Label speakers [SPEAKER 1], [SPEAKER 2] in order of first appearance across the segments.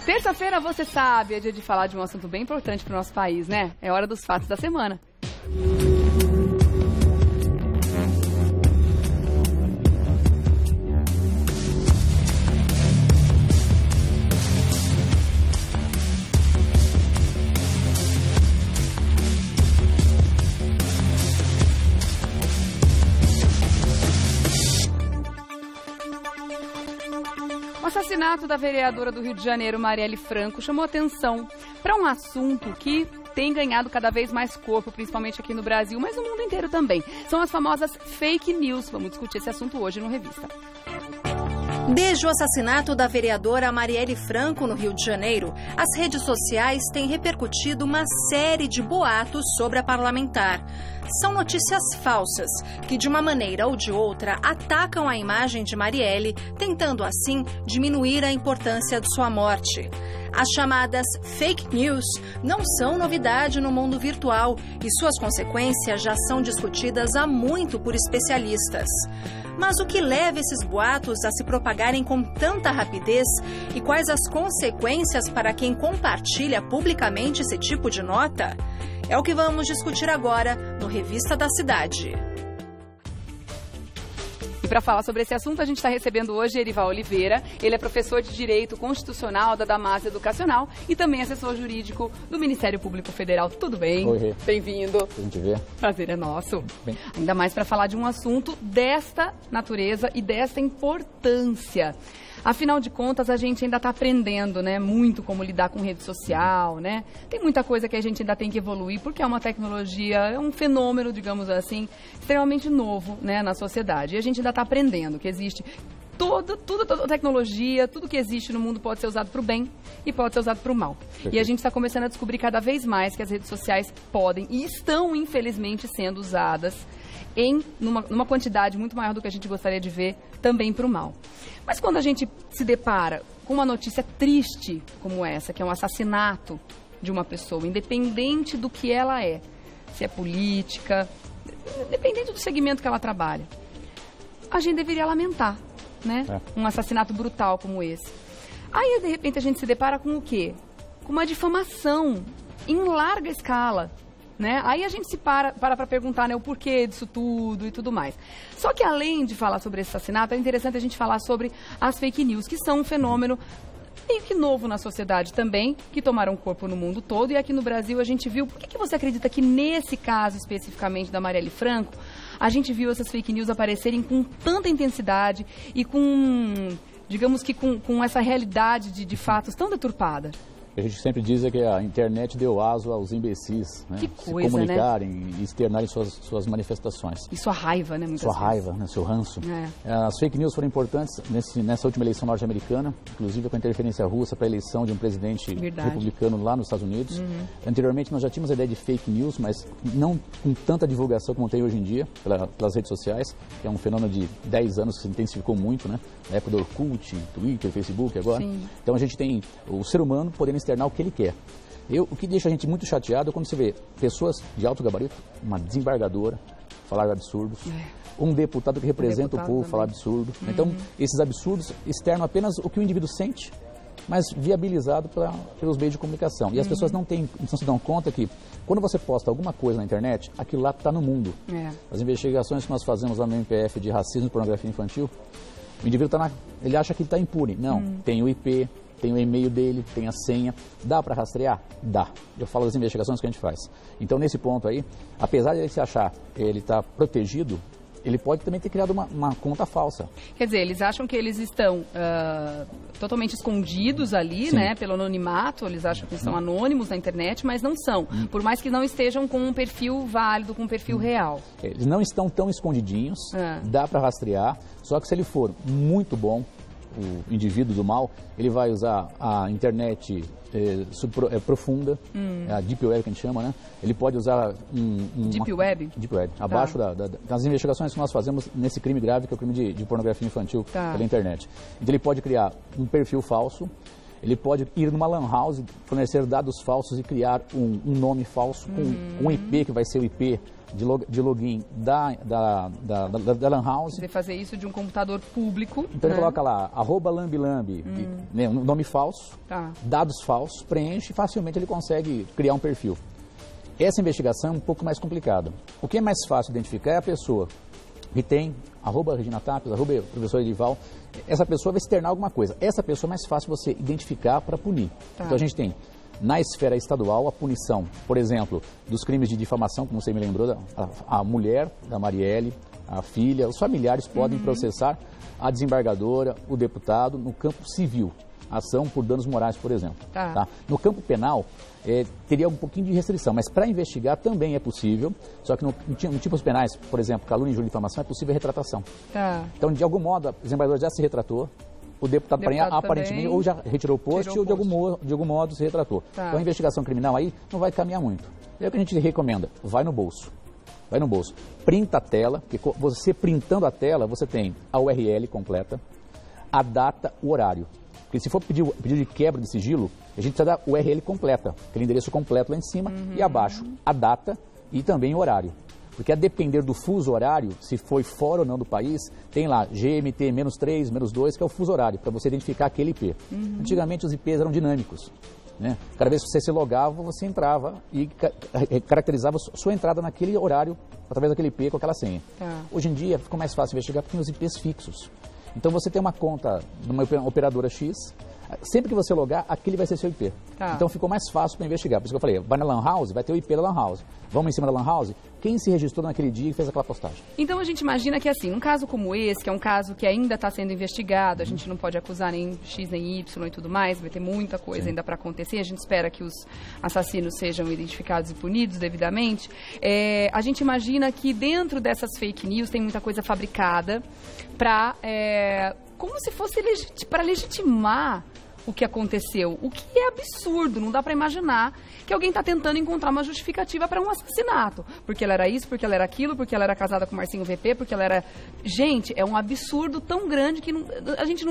[SPEAKER 1] Terça-feira, você sabe, é dia de falar de um assunto bem importante para o nosso país, né? É hora dos fatos da semana. O assassinato da vereadora do Rio de Janeiro, Marielle Franco, chamou atenção para um assunto que tem ganhado cada vez mais corpo, principalmente aqui no Brasil, mas no mundo inteiro também. São as famosas fake news. Vamos discutir esse assunto hoje no Revista.
[SPEAKER 2] Desde o assassinato da vereadora Marielle Franco, no Rio de Janeiro, as redes sociais têm repercutido uma série de boatos sobre a parlamentar. São notícias falsas que, de uma maneira ou de outra, atacam a imagem de Marielle, tentando assim diminuir a importância de sua morte. As chamadas fake news não são novidade no mundo virtual e suas consequências já são discutidas há muito por especialistas. Mas o que leva esses boatos a se propagarem com tanta rapidez e quais as consequências para quem compartilha publicamente esse tipo de nota? É o que vamos discutir agora no Revista da Cidade.
[SPEAKER 1] E para falar sobre esse assunto, a gente está recebendo hoje Erival Oliveira. Ele é professor de Direito Constitucional da Damásio Educacional e também assessor jurídico do Ministério Público Federal. Tudo bem?
[SPEAKER 3] Oi,
[SPEAKER 1] bem-vindo.
[SPEAKER 3] A gente vê.
[SPEAKER 1] Prazer é nosso.
[SPEAKER 3] Bem.
[SPEAKER 1] Ainda mais para falar de um assunto desta natureza e desta importância. Afinal de contas, a gente ainda está aprendendo, né, muito como lidar com rede social, né? Tem muita coisa que a gente ainda tem que evoluir, porque é uma tecnologia, é um fenômeno, digamos assim, extremamente novo, né, na sociedade. E a gente ainda está aprendendo que existe toda tecnologia, tudo que existe no mundo pode ser usado para o bem e pode ser usado para o mal.
[SPEAKER 3] Perfeito.
[SPEAKER 1] E a gente está começando a descobrir cada vez mais que as redes sociais podem e estão, infelizmente, sendo usadas numa quantidade muito maior do que a gente gostaria de ver, também para o mal. Mas quando a gente se depara com uma notícia triste como essa, que é um assassinato de uma pessoa, independente do que ela é, se é política, independente do segmento que ela trabalha, a gente deveria lamentar, né? Um assassinato brutal como esse. Aí, de repente, a gente se depara com o quê? Com uma difamação em larga escala. Né? Aí a gente se para perguntar, né, o porquê disso tudo e tudo mais. Só que além de falar sobre esse assassinato, é interessante a gente falar sobre as fake news, que são um fenômeno meio que novo na sociedade também, que tomaram corpo no mundo todo. E aqui no Brasil a gente viu, por que você acredita que nesse caso especificamente da Marielle Franco, a gente viu essas fake news aparecerem com tanta intensidade e com, digamos que com essa realidade de fatos tão deturpada?
[SPEAKER 3] A gente sempre diz que a internet deu aso aos imbecis, né?
[SPEAKER 1] Que coisa,
[SPEAKER 3] se comunicarem,
[SPEAKER 1] né?
[SPEAKER 3] E externarem suas manifestações.
[SPEAKER 1] E sua raiva, né?
[SPEAKER 3] Sua raiva, né? Seu ranço. As fake news foram importantes nessa última eleição norte-americana, inclusive com a interferência russa para a eleição de um presidente republicano lá nos Estados Unidos. Anteriormente nós já tínhamos a ideia de fake news, mas não com tanta divulgação como tem hoje em dia, pelas redes sociais, que é um fenômeno de 10 anos que se intensificou muito, né? Na época do Orkut, Twitter, Facebook agora. Sim. Então a gente tem o ser humano podendo externar o que ele quer. O que deixa a gente muito chateado é quando você vê pessoas de alto gabarito, uma desembargadora, falar absurdos, um deputado que representa o povo também falar absurdo. Então, esses absurdos externam apenas o que o indivíduo sente, mas viabilizado pelos meios de comunicação. E as pessoas não se dão conta que quando você posta alguma coisa na internet, aquilo lá está no mundo. As investigações que nós fazemos lá no MPF de racismo e pornografia infantil, o indivíduo ele acha que ele está impune. Não, tem o IP, tem o e-mail dele, tem a senha. Dá para rastrear? Dá. Eu falo das investigações que a gente faz. Então, nesse ponto aí, apesar de ele se achar que ele está protegido, ele pode também ter criado uma conta falsa. Quer dizer, eles acham que eles estão totalmente escondidos ali, né, pelo anonimato, eles acham que são anônimos na internet, mas não são. Por mais que não estejam com um perfil válido, com um perfil real. Eles não estão tão escondidinhos, dá para rastrear, só que se ele for muito bom, o indivíduo do mal, ele vai usar a internet profunda, a Deep Web que a gente chama, né? Ele pode usar
[SPEAKER 1] Deep Web?
[SPEAKER 3] Deep Web, abaixo das investigações que nós fazemos nesse crime grave, que é o crime de pornografia infantil pela internet. Então ele pode criar um perfil falso Ele pode ir numa lan house, fornecer dados falsos e criar um nome falso com um IP que vai ser o IP de login da lan house.
[SPEAKER 1] Você fazer isso de um computador público.
[SPEAKER 3] Então ele coloca lá, @lambilambi, né, um nome falso, dados falsos, preenche e facilmente ele consegue criar um perfil. Essa investigação é um pouco mais complicada. O que é mais fácil identificar é a pessoa que tem @Regina Tapes, @professor Edival. Essa pessoa vai externar alguma coisa. Essa pessoa é mais fácil você identificar para punir. Então a gente tem, na esfera estadual, a punição, por exemplo, dos crimes de difamação, como você me lembrou, a mulher da Marielle, a filha, os familiares podem processar a desembargadora, o deputado, no campo civil. Ação por danos morais, por exemplo. Tá? No campo penal, teria um pouquinho de restrição, mas para investigar também é possível, só que no tipos penais, por exemplo, calúnia, injúria e difamação, é possível a retratação. Então, de algum modo, a desembargadora já se retratou, o deputado aparentemente ou já retirou o post ou de algum modo se retratou. Então, a investigação criminal aí não vai caminhar muito. É o que a gente recomenda, vai no bolso. Vai no bolso. Printa a tela, porque você printando a tela, você tem a URL completa, a data, o horário. Porque se for pedido de quebra de sigilo, a gente precisa da URL completa, aquele endereço completo lá em cima e abaixo, a data e também o horário. Porque a depender do fuso horário, se foi fora ou não do país, tem lá GMT -3, -2, que é o fuso horário, para você identificar aquele IP. Antigamente os IPs eram dinâmicos. Né? Cada vez que você se logava, você entrava e caracterizava sua entrada naquele horário, através daquele IP com aquela senha. Hoje em dia ficou mais fácil investigar porque tem os IPs fixos. Então você tem uma conta numa operadora X, sempre que você logar, aquele vai ser seu IP. Então ficou mais fácil para investigar. Por isso que eu falei, vai na lan house, vai ter o IP da lan house. Vamos em cima da lan house, quem se registrou naquele dia e fez aquela postagem.
[SPEAKER 1] Então a gente imagina que assim, num caso como esse, que é um caso que ainda está sendo investigado, a gente não pode acusar nem X nem Y e tudo mais, vai ter muita coisa ainda para acontecer, a gente espera que os assassinos sejam identificados e punidos devidamente. A gente imagina que dentro dessas fake news tem muita coisa fabricada para como se fosse para legitimar o que aconteceu, o que é absurdo, não dá para imaginar que alguém está tentando encontrar uma justificativa para um assassinato, porque ela era isso, porque ela era aquilo, porque ela era casada com o Marcinho VP, porque ela era... Gente, é um absurdo tão grande que a gente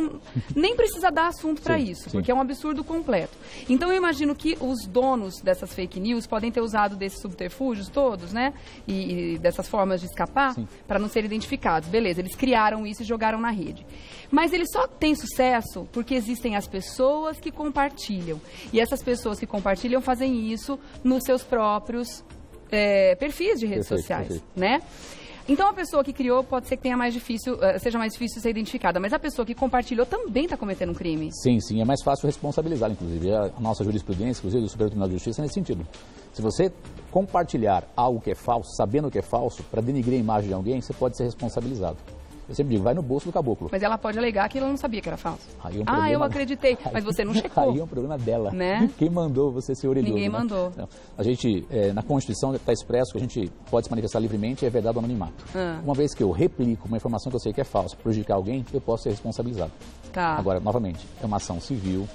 [SPEAKER 1] nem precisa dar assunto para isso, porque é um absurdo completo. Então eu imagino que os donos dessas fake news podem ter usado desses subterfúgios todos, né, e dessas formas de escapar para não serem identificados. Beleza, eles criaram isso e jogaram na rede. Mas eles só têm sucesso porque existem as pessoas que compartilham. E essas pessoas que compartilham fazem isso nos seus próprios perfis de redes sociais, né? Então a pessoa que criou pode ser que seja mais difícil ser identificada, mas a pessoa que compartilhou também está cometendo um crime.
[SPEAKER 3] Sim, é mais fácil responsabilizar, inclusive. A nossa jurisprudência, inclusive do Superior Tribunal de Justiça, é nesse sentido. Se você compartilhar algo que é falso, sabendo que é falso, para denigrir a imagem de alguém, você pode ser responsabilizado. Eu sempre digo, vai no bolso do caboclo.
[SPEAKER 1] Mas ela pode alegar que ela não sabia que era falso.
[SPEAKER 3] Eu
[SPEAKER 1] acreditei, mas você não checou.
[SPEAKER 3] Aí é um problema dela.
[SPEAKER 1] Né?
[SPEAKER 3] Quem mandou você ser orelhoso?
[SPEAKER 1] Ninguém mandou.
[SPEAKER 3] Então, a gente, na Constituição está expresso que a gente pode se manifestar livremente e é vedado o anonimato. Uma vez que eu replico uma informação que eu sei que é falsa, prejudicar alguém, eu posso ser responsabilizado. Agora, novamente, é uma ação civil.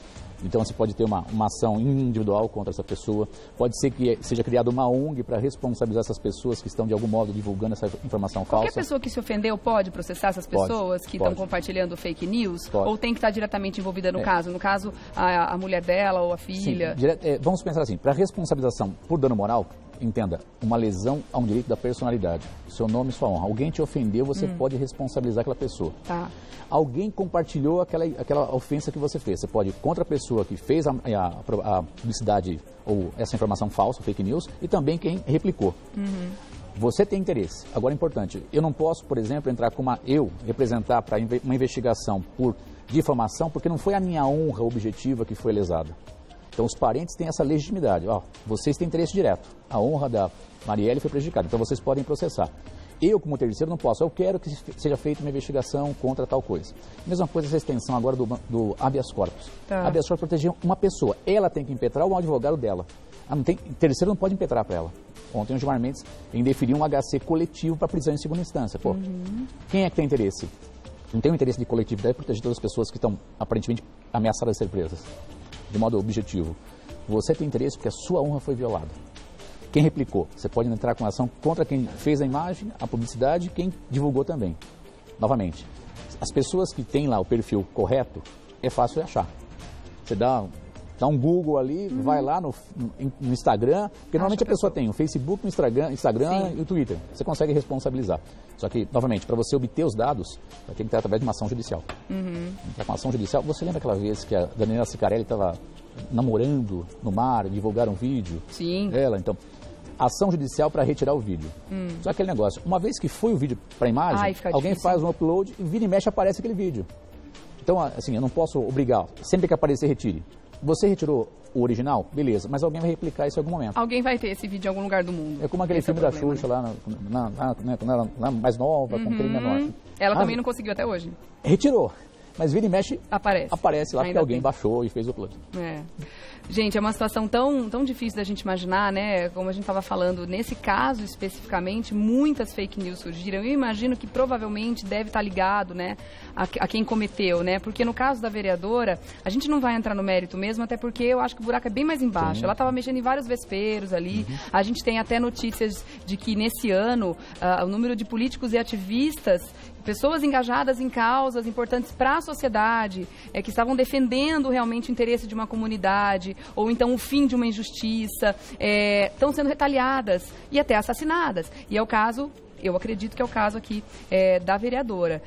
[SPEAKER 3] Então você pode ter uma ação individual contra essa pessoa, pode ser que seja criada uma ONG para responsabilizar essas pessoas que estão de algum modo divulgando essa informação falsa.
[SPEAKER 1] Qualquer pessoa que se ofendeu pode processar essas pessoas que estão compartilhando fake news? Ou tem que estar diretamente envolvida no caso? No caso, a mulher dela ou a filha?
[SPEAKER 3] Sim, vamos pensar assim, para responsabilização por dano moral, entenda, uma lesão a um direito da personalidade, seu nome e sua honra. Alguém te ofendeu, você pode responsabilizar aquela pessoa. Alguém compartilhou aquela ofensa que você fez. Você pode ir contra a pessoa que fez a publicidade ou essa informação falsa, fake news, e também quem replicou. Você tem interesse. Agora, é importante, eu não posso, por exemplo, entrar representar para uma investigação por difamação, porque não foi a minha honra objetiva que foi lesada. Então, os parentes têm essa legitimidade. Vocês têm interesse direto. A honra da Marielle foi prejudicada, então vocês podem processar. Eu, como terceiro, não posso. Eu quero que seja feita uma investigação contra tal coisa. Mesma coisa essa extensão agora do habeas corpus. Habeas corpus protege uma pessoa. Ela tem que impetrar ou um advogado dela. Terceiro não pode impetrar para ela. Ontem o Gilmar Mendes indeferiu um HC coletivo para prisão em segunda instância. Quem é que tem interesse? Não tem o interesse de coletividade de proteger todas as pessoas que estão aparentemente ameaçadas de ser presas. De modo objetivo. Você tem interesse porque a sua honra foi violada. Quem replicou? Você pode entrar com ação contra quem fez a imagem, a publicidade, quem divulgou também. Novamente, as pessoas que têm lá o perfil correto, é fácil de achar. Você dá um Google ali, vai lá no Instagram, porque normalmente a pessoa tem o Facebook, o Instagram e o Twitter. Você consegue responsabilizar. Só que, novamente, para você obter os dados, vai ter que estar através de uma ação judicial. Então, uma ação judicial, você lembra aquela vez que a Daniela Sicarelli estava namorando no mar, divulgaram um vídeo?
[SPEAKER 1] Sim.
[SPEAKER 3] Ela, então, ação judicial para retirar o vídeo. Só aquele negócio, uma vez que foi o vídeo para a imagem, alguém faz um upload e vira e mexe aparece aquele vídeo. Então, assim, eu não posso obrigar, sempre que aparecer, retire. Você retirou o original? Beleza, mas alguém vai replicar isso em algum momento.
[SPEAKER 1] Alguém vai ter esse vídeo em algum lugar do mundo.
[SPEAKER 3] É como aquele filme da Xuxa lá, quando ela mais nova, com crime menor.
[SPEAKER 1] Ela também não conseguiu até hoje.
[SPEAKER 3] Retirou, mas vira e mexe,
[SPEAKER 1] aparece
[SPEAKER 3] lá porque alguém baixou e fez o upload.
[SPEAKER 1] Gente, é uma situação tão difícil da gente imaginar, né? Como a gente estava falando, nesse caso especificamente, muitas fake news surgiram. Eu imagino que provavelmente deve estar ligado, né, a quem cometeu, né? Porque no caso da vereadora, a gente não vai entrar no mérito mesmo, até porque eu acho que o buraco é bem mais embaixo. Sim. Ela estava mexendo em vários vesperos ali. A gente tem até notícias de que nesse ano o número de políticos e ativistas, pessoas engajadas em causas importantes para a sociedade, que estavam defendendo realmente o interesse de uma comunidade, ou então o fim de uma injustiça, estão sendo retaliadas e até assassinadas. E é o caso, eu acredito que é o caso aqui da vereadora.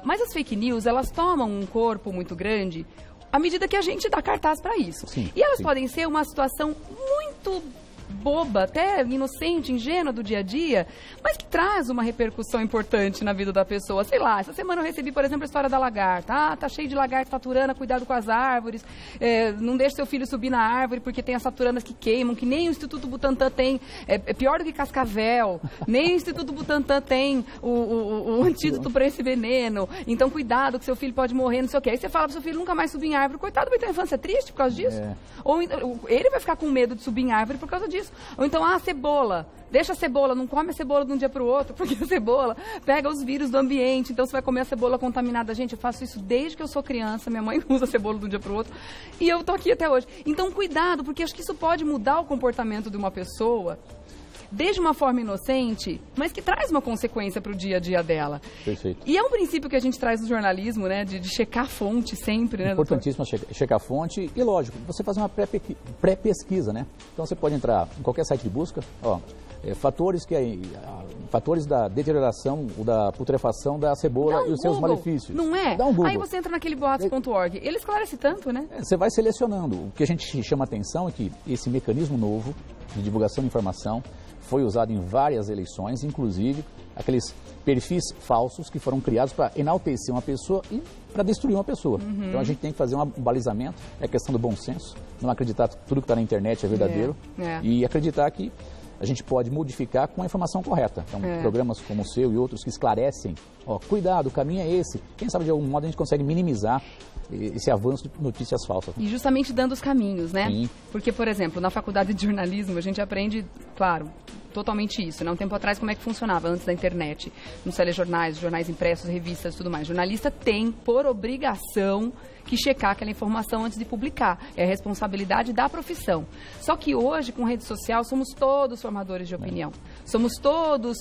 [SPEAKER 1] Mas as fake news, elas tomam um corpo muito grande à medida que a gente dá cartaz para isso.
[SPEAKER 3] Sim,
[SPEAKER 1] e elas podem ser uma situação muito boba, até inocente, ingênua do dia a dia, mas que traz uma repercussão importante na vida da pessoa. Sei lá, essa semana eu recebi, por exemplo, a história da lagarta. Tá cheio de lagarta saturana, cuidado com as árvores, não deixe seu filho subir na árvore porque tem as saturanas que queimam, que nem o Instituto Butantan tem, é pior do que cascavel, nem o Instituto Butantan tem o antídoto para esse veneno, então cuidado que seu filho pode morrer, não sei o que. Aí você fala pro seu filho nunca mais subir em árvore, coitado, vai ter uma infância triste por causa disso. Ou ele vai ficar com medo de subir em árvore por causa disso. Ou então, cebola. Deixa a cebola, não come a cebola de um dia para o outro, porque a cebola pega os vírus do ambiente, então você vai comer a cebola contaminada. Gente, eu faço isso desde que eu sou criança, minha mãe usa cebola de um dia para o outro, e eu tô aqui até hoje. Então, cuidado, porque acho que isso pode mudar o comportamento de uma pessoa, desde uma forma inocente, mas que traz uma consequência para o dia a dia dela.
[SPEAKER 3] Perfeito.
[SPEAKER 1] E é um princípio que a gente traz no jornalismo, né, de checar a fonte sempre, né?
[SPEAKER 3] Importantíssimo checar a fonte e, lógico, você fazer uma pré-pesquisa, né? Então você pode entrar em qualquer site de busca, fatores da deterioração ou da putrefação da cebola e os seus malefícios.
[SPEAKER 1] Não é?
[SPEAKER 3] Dá um Google.
[SPEAKER 1] Aí você entra naquele boatos.org, ele esclarece tanto, né?
[SPEAKER 3] Você vai selecionando. O que a gente chama atenção é que esse mecanismo novo de divulgação de informação foi usado em várias eleições, inclusive aqueles perfis falsos que foram criados para enaltecer uma pessoa e para destruir uma pessoa. Então a gente tem que fazer um balizamento, é questão do bom senso, não acreditar que tudo que está na internet é verdadeiro e acreditar que a gente pode modificar com a informação correta. Então, programas como o seu e outros que esclarecem, cuidado, o caminho é esse. Quem sabe de algum modo a gente consegue minimizar esse avanço de notícias falsas.
[SPEAKER 1] E justamente dando os caminhos, né?
[SPEAKER 3] Sim.
[SPEAKER 1] Porque, por exemplo, na faculdade de jornalismo a gente aprende, claro, totalmente isso, né? Um tempo atrás como é que funcionava antes da internet, nos telejornais, jornais impressos, revistas e tudo mais. O jornalista tem, por obrigação, que checar aquela informação antes de publicar. É a responsabilidade da profissão. Só que hoje, com rede social, somos todos formadores de opinião. Somos todos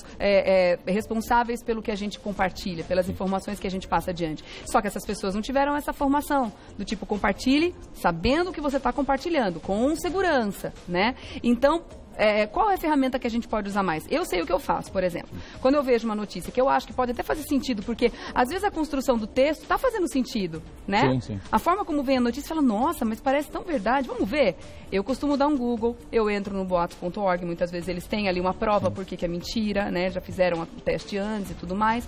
[SPEAKER 1] responsáveis pelo que a gente compartilha, pelas informações que a gente passa adiante. Só que essas pessoas não tiveram essa formação, do tipo, compartilhe sabendo o que você está compartilhando, com segurança, né? Então, qual é a ferramenta que a gente pode usar mais? Eu sei o que eu faço, por exemplo. Quando eu vejo uma notícia que eu acho que pode até fazer sentido, porque às vezes a construção do texto está fazendo sentido, né?
[SPEAKER 3] Sim, sim.
[SPEAKER 1] A forma como vem a notícia, fala, nossa, mas parece tão verdade, vamos ver. Eu costumo dar um Google, eu entro no boatos.org, muitas vezes eles têm ali uma prova porque que é mentira, né? Já fizeram o teste antes e tudo mais.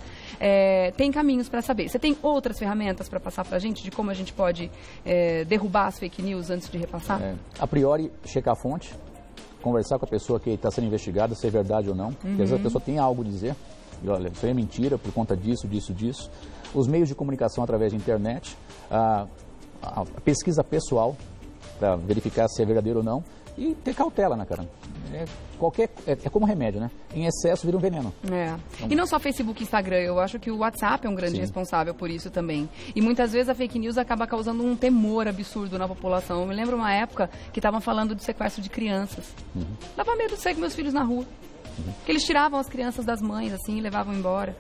[SPEAKER 1] Tem caminhos para saber. Você tem outras ferramentas para passar para a gente de como a gente pode derrubar as fake news antes de repassar?
[SPEAKER 3] A priori, checar a fonte. Conversar com a pessoa que está sendo investigada, se é verdade ou não. Porque às vezes a pessoa tem algo a dizer. E olha, isso aí é mentira por conta disso. Os meios de comunicação através da internet. A pesquisa pessoal, para verificar se é verdadeiro ou não. E ter cautela, né, cara? É como remédio, né? Em excesso vira um veneno.
[SPEAKER 1] Então, e não só Facebook e Instagram, eu acho que o WhatsApp é um grande responsável por isso também. E muitas vezes a fake news acaba causando um temor absurdo na população. Eu me lembro uma época que estavam falando de sequestro de crianças. Dava medo de sair com meus filhos na rua. Que eles tiravam as crianças das mães, assim, e levavam embora.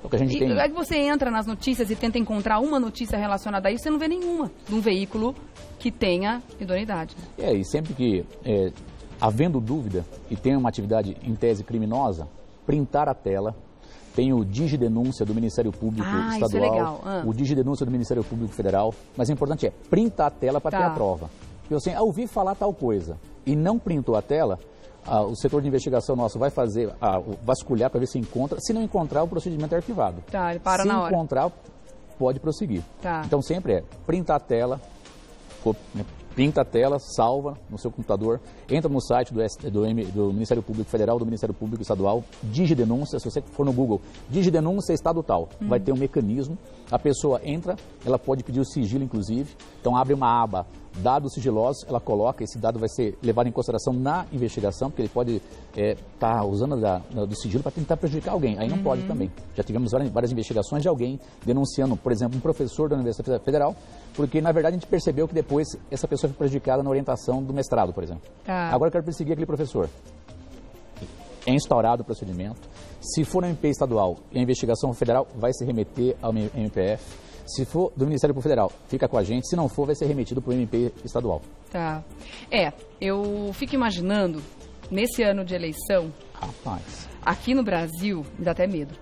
[SPEAKER 3] O que a gente tem...
[SPEAKER 1] Aí você entra nas notícias e tenta encontrar uma notícia relacionada a isso, você não vê nenhuma de um veículo que tenha idoneidade.
[SPEAKER 3] E sempre que, havendo dúvida e tem uma atividade em tese criminosa, printar a tela. Tem o Digidenúncia do Ministério Público Estadual,
[SPEAKER 1] isso é legal.
[SPEAKER 3] o Digidenúncia do Ministério Público Federal, mas o importante é printar a tela para ter a prova. Porque assim, ouvi falar tal coisa e não printou a tela, o setor de investigação nosso vai fazer, vasculhar para ver se encontra. Se não encontrar, o procedimento é arquivado.
[SPEAKER 1] Ele para na hora.
[SPEAKER 3] Se encontrar, pode prosseguir. Então sempre printar a tela, printa a tela, salva no seu computador, entra no site do Ministério Público Federal, do Ministério Público Estadual, Digidenúncia, se você for no Google, Digidenúncia Estado tal, vai ter um mecanismo, a pessoa entra, ela pode pedir o sigilo inclusive, então abre uma aba, dados sigilosos, ela coloca, esse dado vai ser levado em consideração na investigação, porque ele pode estar usando do sigilo para tentar prejudicar alguém, aí não pode também. Já tivemos várias investigações de alguém denunciando, por exemplo, um professor da Universidade Federal, porque na verdade a gente percebeu que depois essa pessoa foi prejudicada na orientação do mestrado, por exemplo. Agora eu quero perseguir aquele professor. É instaurado o procedimento. Se for no MP estadual e a investigação federal, vai se remeter ao MPF. Se for do Ministério Público Federal, fica com a gente. Se não for, vai ser remetido para o MP estadual.
[SPEAKER 1] Eu fico imaginando, nesse ano de eleição, aqui no Brasil, me dá até medo.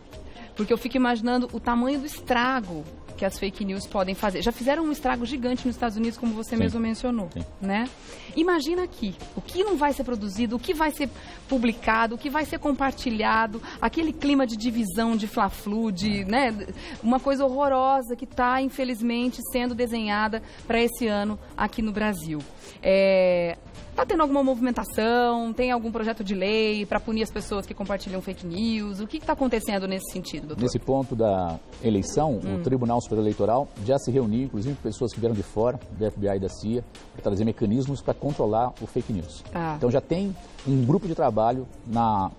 [SPEAKER 1] Porque eu fico imaginando o tamanho do estrago que as fake news podem fazer. Já fizeram um estrago gigante nos Estados Unidos, como você mesmo mencionou, né? Imagina aqui, o que não vai ser produzido, o que vai ser publicado, o que vai ser compartilhado, aquele clima de divisão, de fla-flu, né? Uma coisa horrorosa que está, infelizmente, sendo desenhada para esse ano aqui no Brasil. Está tendo alguma movimentação? Tem algum projeto de lei para punir as pessoas que compartilham fake news? O que está acontecendo nesse sentido, doutor?
[SPEAKER 3] Nesse ponto da eleição, o Tribunal Superior Eleitoral já se reuniu, inclusive pessoas que vieram de fora, do FBI e da CIA, para trazer mecanismos para controlar o fake news. Então já tem um grupo de trabalho na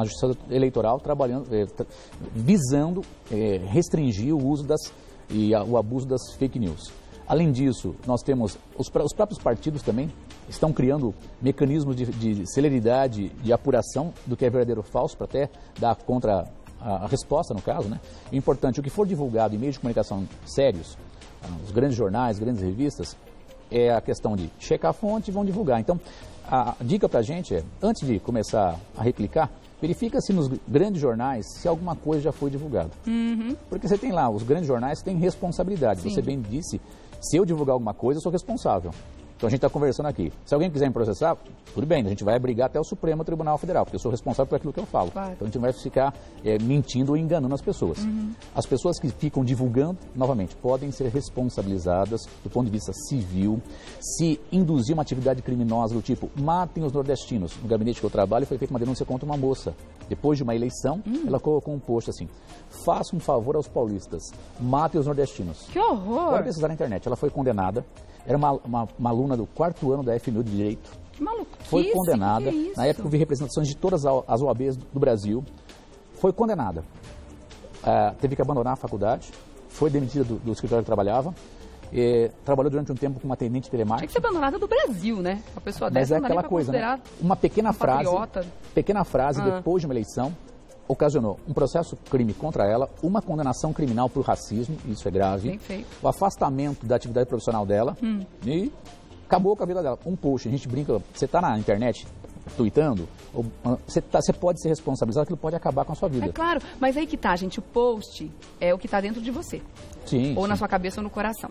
[SPEAKER 3] Justiça Eleitoral trabalhando, visando restringir o uso e o abuso das fake news. Além disso, nós temos os próprios partidos também estão criando mecanismos de celeridade, de apuração do que é verdadeiro ou falso, para até dar contra a resposta, no caso, né? O importante, o que for divulgado em meios de comunicação sérios, os grandes jornais, grandes revistas, é a questão de checar a fonte e vão divulgar. Então, a dica para a gente é, antes de começar a replicar, verifica se nos grandes jornais, se alguma coisa já foi divulgada. Porque você tem lá, os grandes jornais têm responsabilidade. Você bem disse, se eu divulgar alguma coisa, eu sou responsável. Então a gente está conversando aqui. Se alguém quiser me processar, tudo bem, a gente vai brigar até o Supremo Tribunal Federal, porque eu sou responsável por aquilo que eu falo. Então a gente não vai ficar mentindo ou enganando as pessoas. As pessoas que ficam divulgando, novamente, podem ser responsabilizadas do ponto de vista civil, se induzir uma atividade criminosa do tipo, matem os nordestinos. No gabinete que eu trabalho foi feita uma denúncia contra uma moça. Depois de uma eleição, ela colocou um post assim, faça um favor aos paulistas, matem os nordestinos.
[SPEAKER 1] Que horror!
[SPEAKER 3] Pode pesquisar na internet. Ela foi condenada. Era uma aluna do 4º ano da FMU de Direito.
[SPEAKER 1] Que maluco.
[SPEAKER 3] Foi condenada. Na época eu vi representações de todas as OABs do Brasil. Foi condenada. Teve que abandonar a faculdade. Foi demitida do escritório que trabalhava. Trabalhou durante um tempo como atendente de telemarketing.
[SPEAKER 1] Tinha que ser abandonada do Brasil, né? A pessoa dessa.
[SPEAKER 3] Mas é aquela coisa, né? Uma pequena frase depois de uma eleição ocasionou um processo crime contra ela, uma condenação criminal por racismo, isso é grave,
[SPEAKER 1] bem feito.
[SPEAKER 3] O afastamento da atividade profissional dela e acabou com a vida dela. Um post, a gente brinca, você está na internet tweetando, você pode ser responsabilizado, aquilo pode acabar com a sua vida.
[SPEAKER 1] É claro, mas aí que tá, gente, o post é o que está dentro de você. Ou na sua cabeça ou no coração.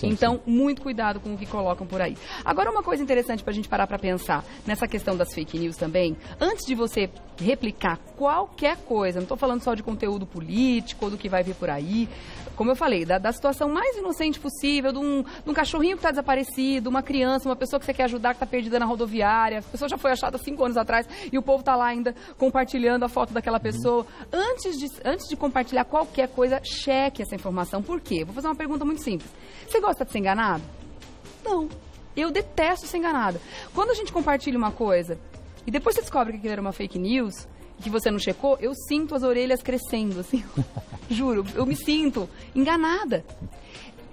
[SPEAKER 1] Então, muito cuidado com o que colocam por aí. Agora, uma coisa interessante para a gente parar para pensar nessa questão das fake news também, antes de você replicar qualquer coisa, não estou falando só de conteúdo político ou do que vai vir por aí, como eu falei, da situação mais inocente possível, de um cachorrinho que está desaparecido, uma criança, uma pessoa que você quer ajudar que está perdida na rodoviária, a pessoa já foi achada 5 anos atrás e o povo está lá ainda compartilhando a foto daquela pessoa. Antes de compartilhar qualquer coisa, cheque essa informação. Por quê? Vou fazer uma pergunta muito simples. Você gosta de ser enganado? Não. Eu detesto ser enganada. Quando a gente compartilha uma coisa e depois você descobre que aquilo era uma fake news, que você não checou, eu sinto as orelhas crescendo, assim. Juro, eu me sinto enganada.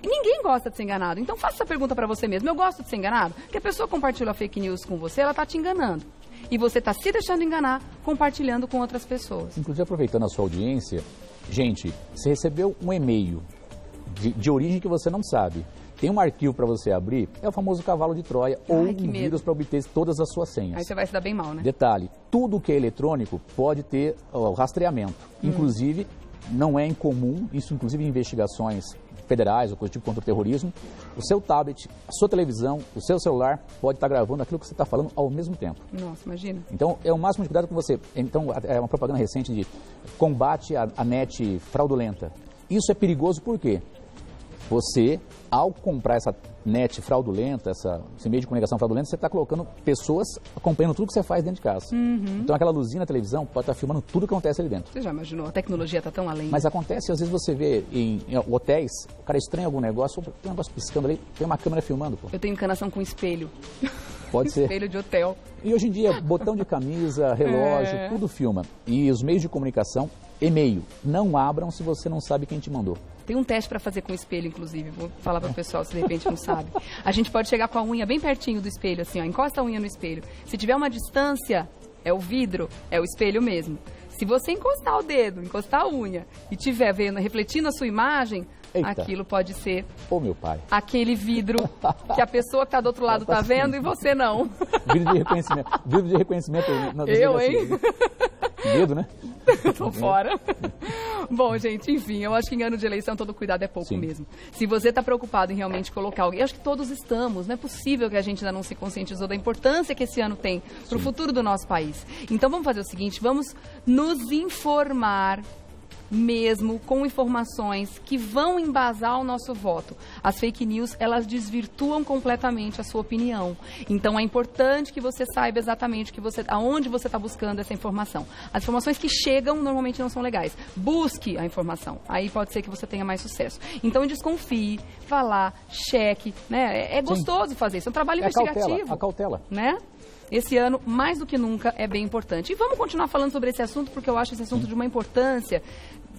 [SPEAKER 1] Ninguém gosta de ser enganado. Então faça essa pergunta para você mesmo. Eu gosto de ser enganado? Porque a pessoa compartilha a fake news com você, ela está te enganando. E você está se deixando enganar, compartilhando com outras pessoas.
[SPEAKER 3] Inclusive, aproveitando a sua audiência, Gente, você recebeu um e-mail de origem que você não sabe. Tem um arquivo para você abrir, é o famoso cavalo de Troia, ou um vírus para obter todas as suas senhas.
[SPEAKER 1] Aí você vai se dar bem mal, né?
[SPEAKER 3] Detalhe, tudo que é eletrônico pode ter o rastreamento. Inclusive, não é incomum, isso inclusive em investigações federais ou coisa tipo contra o terrorismo, o seu tablet, a sua televisão, o seu celular pode estar gravando aquilo que você está falando ao mesmo tempo.
[SPEAKER 1] Nossa, imagina.
[SPEAKER 3] Então, é o máximo de cuidado com você. Então, é uma propaganda recente de combate à net fraudulenta. Isso é perigoso por quê? Você, ao comprar essa net fraudulenta, esse meio de comunicação fraudulenta, você está colocando pessoas acompanhando tudo que você faz dentro de casa. Então aquela luzinha na televisão pode estar filmando tudo que acontece ali dentro.
[SPEAKER 1] Você já imaginou? A tecnologia está tão além.
[SPEAKER 3] Mas acontece, às vezes você vê em hotéis, o cara estranha algum negócio, tem um negócio piscando ali, tem uma câmera filmando. Pô.
[SPEAKER 1] Eu tenho encanação com espelho.
[SPEAKER 3] Pode ser.
[SPEAKER 1] Espelho de hotel.
[SPEAKER 3] E hoje em dia, botão de camisa, relógio, tudo filma. E os meios de comunicação, e-mail, não abram se você não sabe quem te mandou.
[SPEAKER 1] Tem um teste para fazer com o espelho, inclusive. Vou falar para o pessoal se de repente não sabe. A gente pode chegar com a unha bem pertinho do espelho, assim, ó, encosta a unha no espelho. Se tiver uma distância, é o vidro, é o espelho mesmo. Se você encostar o dedo, encostar a unha e tiver vendo, refletindo a sua imagem, aquilo pode ser
[SPEAKER 3] meu pai.
[SPEAKER 1] Aquele vidro que a pessoa que está do outro lado está vendo e você não.
[SPEAKER 3] Vidro de reconhecimento. Vidro de reconhecimento.
[SPEAKER 1] Eu, hein?
[SPEAKER 3] Medo, né?
[SPEAKER 1] Tô fora. Bom, gente, enfim, eu acho que em ano de eleição todo cuidado é pouco mesmo. Se você está preocupado em realmente colocar alguém, eu acho que todos estamos, não é possível que a gente ainda não se conscientizou da importância que esse ano tem para o futuro do nosso país. Então vamos fazer o seguinte, vamos nos informar mesmo com informações que vão embasar o nosso voto. As fake news, elas desvirtuam completamente a sua opinião. Então é importante que você saiba exatamente aonde você está buscando essa informação. As informações que chegam normalmente não são legais. Busque a informação. Aí pode ser que você tenha mais sucesso. Então desconfie, vá lá, cheque, né? É gostoso fazer isso, é um trabalho investigativo.
[SPEAKER 3] A cautela.
[SPEAKER 1] Né? Esse ano, mais do que nunca, é bem importante. E vamos continuar falando sobre esse assunto, porque eu acho esse assunto de uma importância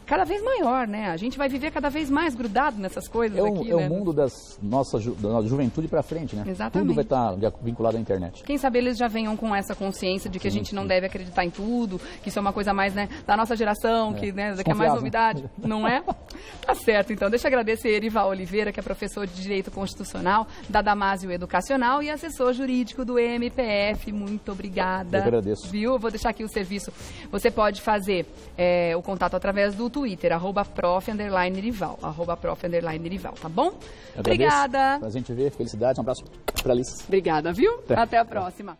[SPEAKER 1] cada vez maior, né? A gente vai viver cada vez mais grudado nessas coisas aqui, né?
[SPEAKER 3] É o mundo da nossa juventude para frente, né?
[SPEAKER 1] Exatamente.
[SPEAKER 3] Tudo vai estar vinculado à internet.
[SPEAKER 1] Quem sabe eles já venham com essa consciência de que a gente não deve acreditar em tudo, que isso é uma coisa mais, né, da nossa geração, que, né, que é mais novidade, não é? Tá certo, então. Deixa eu agradecer a Erival Oliveira, que é professor de Direito Constitucional da Damásio Educacional e assessor jurídico do MPF. Muito obrigada.
[SPEAKER 3] Eu agradeço.
[SPEAKER 1] Viu? Eu vou deixar aqui o serviço. Você pode fazer o contato através do Twitter, @prof_Erival, @prof_Erival, tá bom? Obrigada.
[SPEAKER 3] Prazer em te ver, felicidade, um abraço pra Alice.
[SPEAKER 1] Obrigada, viu? Até a próxima.